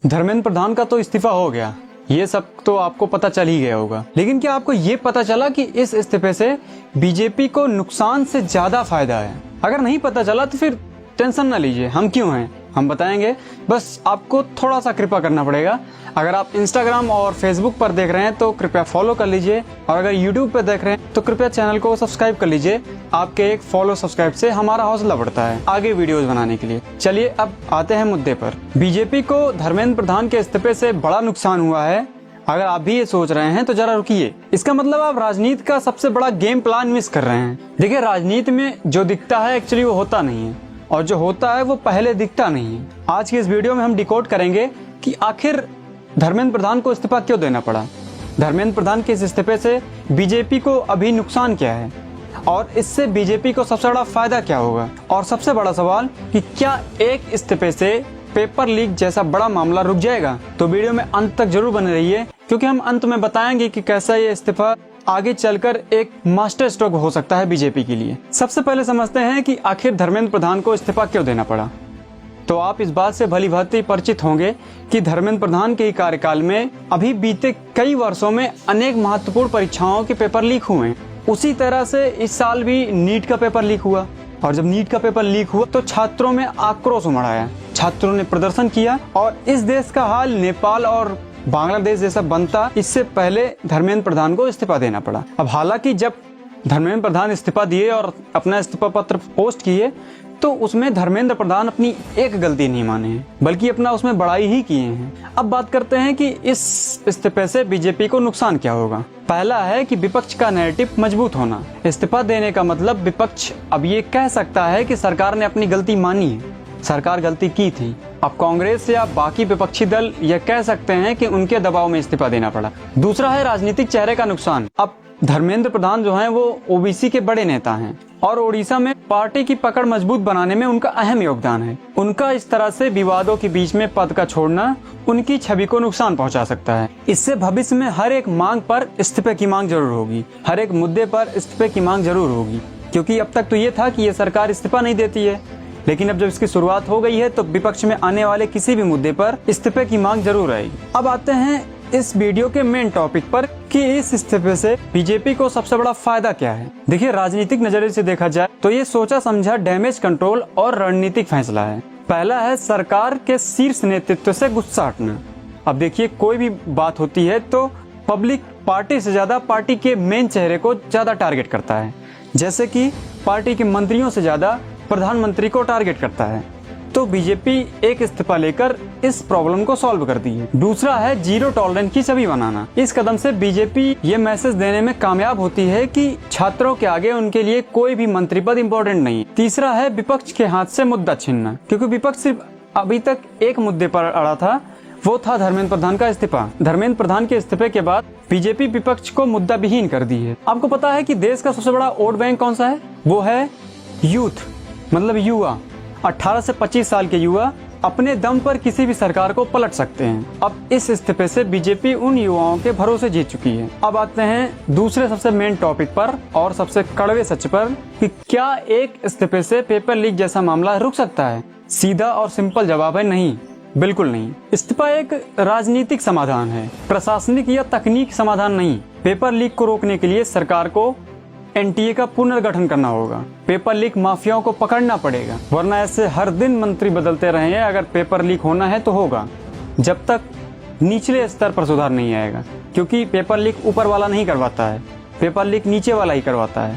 धर्मेंद्र प्रधान का तो इस्तीफा हो गया, ये सब तो आपको पता चल ही गया होगा। लेकिन क्या आपको ये पता चला कि इस इस्तीफे से बीजेपी को नुकसान से ज्यादा फायदा है? अगर नहीं पता चला तो फिर टेंशन ना लीजिए, हम क्यों हैं, हम बताएंगे। बस आपको थोड़ा सा कृपा करना पड़ेगा। अगर आप इंस्टाग्राम और फेसबुक पर देख रहे हैं तो कृपया फॉलो कर लीजिए, और अगर यूट्यूब पर देख रहे हैं तो कृपया चैनल को सब्सक्राइब कर लीजिए। आपके एक फॉलो सब्सक्राइब से हमारा हौसला बढ़ता है आगे वीडियोस बनाने के लिए। चलिए अब आते हैं मुद्दे पर। बीजेपी को धर्मेंद्र प्रधान के इस्तीफे से बड़ा नुकसान हुआ है। अगर आप भी ये सोच रहे हैं तो जरा रुकिए, इसका मतलब आप राजनीति का सबसे बड़ा गेम प्लान मिस कर रहे हैं। देखिए, राजनीति में जो दिखता है एक्चुअली वो होता नहीं है, और जो होता है वो पहले दिखता नहीं है। आज की इस वीडियो में हम डिकोड करेंगे कि आखिर धर्मेंद्र प्रधान को इस्तीफा क्यों देना पड़ा, धर्मेंद्र प्रधान के इस इस्तीफे से बीजेपी को अभी नुकसान क्या है, और इससे बीजेपी को सबसे बड़ा फायदा क्या होगा, और सबसे बड़ा सवाल कि क्या एक इस्तीफे से पेपर लीक जैसा बड़ा मामला रुक जाएगा। तो वीडियो में अंत तक जरूर बने रहिए, क्योंकि हम अंत में बताएंगे कि कैसा ये इस्तीफा आगे चलकर एक मास्टर स्ट्रोक हो सकता है बीजेपी के लिए। सबसे पहले समझते हैं कि आखिर धर्मेंद्र प्रधान को इस्तीफा क्यों देना पड़ा। तो आप इस बात से भली भांति परिचित होंगे कि धर्मेंद्र प्रधान के कार्यकाल में अभी बीते कई वर्षों में अनेक महत्वपूर्ण परीक्षाओं के पेपर लीक हुए। उसी तरह से इस साल भी नीट का पेपर लीक हुआ, और जब नीट का पेपर लीक हुआ तो छात्रों में आक्रोश उमड़ आया, छात्रों ने प्रदर्शन किया, और इस देश का हाल नेपाल और बांग्लादेश जैसा बनता इससे पहले धर्मेंद्र प्रधान को इस्तीफा देना पड़ा। अब हालांकि जब धर्मेंद्र प्रधान इस्तीफा दिए और अपना इस्तीफा पत्र पोस्ट किए तो उसमें धर्मेंद्र प्रधान अपनी एक गलती नहीं माने हैं, बल्कि अपना उसमें बड़ाई ही किए हैं। अब बात करते हैं कि इस इस्तीफे से बीजेपी को नुकसान क्या होगा। पहला है कि विपक्ष का नैरेटिव मजबूत होना। इस्तीफा देने का मतलब विपक्ष अब ये कह सकता है कि सरकार ने अपनी गलती मानी है, सरकार गलती की थी। अब कांग्रेस या बाकी विपक्षी दल यह कह सकते हैं कि उनके दबाव में इस्तीफा देना पड़ा। दूसरा है राजनीतिक चेहरे का नुकसान। अब धर्मेंद्र प्रधान जो हैं वो ओबीसी के बड़े नेता हैं, और ओडिशा में पार्टी की पकड़ मजबूत बनाने में उनका अहम योगदान है। उनका इस तरह से विवादों के बीच में पद का छोड़ना उनकी छवि को नुकसान पहुंचा सकता है। इससे भविष्य में हर एक मांग पर इस्तीफे की मांग जरूर होगी, हर एक मुद्दे पर इस्तीफे की मांग जरूर होगी, क्योंकि अब तक तो ये था कि ये सरकार इस्तीफा नहीं देती है, लेकिन अब जब इसकी शुरुआत हो गई है तो विपक्ष में आने वाले किसी भी मुद्दे पर इस्तीफे की मांग जरूर आएगी। अब आते हैं इस वीडियो के मेन टॉपिक पर कि इस इस्तीफे से बीजेपी को सबसे बड़ा फायदा क्या है। देखिए, राजनीतिक नजरिए से देखा जाए तो ये सोचा समझा डैमेज कंट्रोल और रणनीतिक फैसला है। पहला है सरकार के शीर्ष नेतृत्व से गुस्सा हटना। अब देखिए, कोई भी बात होती है तो पब्लिक पार्टी से ज्यादा पार्टी के मेन चेहरे को ज्यादा टारगेट करता है, जैसे कि पार्टी के मंत्रियों से ज्यादा प्रधानमंत्री को टारगेट करता है। तो बीजेपी एक इस्तीफा लेकर इस प्रॉब्लम को सॉल्व कर दी है। दूसरा है जीरो टॉलरेंस की छवि बनाना। इस कदम से बीजेपी ये मैसेज देने में कामयाब होती है कि छात्रों के आगे उनके लिए कोई भी मंत्री पद इम्पोर्टेंट नहीं। तीसरा है विपक्ष के हाथ से मुद्दा छीनना, क्योंकि विपक्ष सिर्फ अभी तक एक मुद्दे पर अड़ा था, वो था धर्मेंद्र प्रधान का इस्तीफा। धर्मेंद्र प्रधान के इस्तीफे के बाद बीजेपी विपक्ष को मुद्दा विहीन कर दी है। आपको पता है कि देश का सबसे बड़ा वोट बैंक कौन सा है? वो है यूथ, मतलब युवा। 18 से 25 साल के युवा अपने दम पर किसी भी सरकार को पलट सकते हैं। अब इस इस्तीफे से बीजेपी उन युवाओं के भरोसे जीत चुकी है। अब आते हैं दूसरे सबसे मेन टॉपिक पर और सबसे कड़वे सच पर कि क्या एक इस्तीफे से पेपर लीक जैसा मामला रुक सकता है। सीधा और सिंपल जवाब है नहीं, बिल्कुल नहीं। इस्तीफा एक राजनीतिक समाधान है, प्रशासनिक या तकनीक समाधान नहीं। पेपर लीक को रोकने के लिए सरकार को एनटीए का पुनर्गठन करना होगा, पेपर लीक माफियाओं को पकड़ना पड़ेगा, वरना ऐसे हर दिन मंत्री बदलते रहेंगे। अगर पेपर लीक होना है तो होगा, जब तक निचले स्तर पर सुधार नहीं आएगा, क्योंकि पेपर लीक ऊपर वाला नहीं करवाता है, पेपर लीक नीचे वाला ही करवाता है।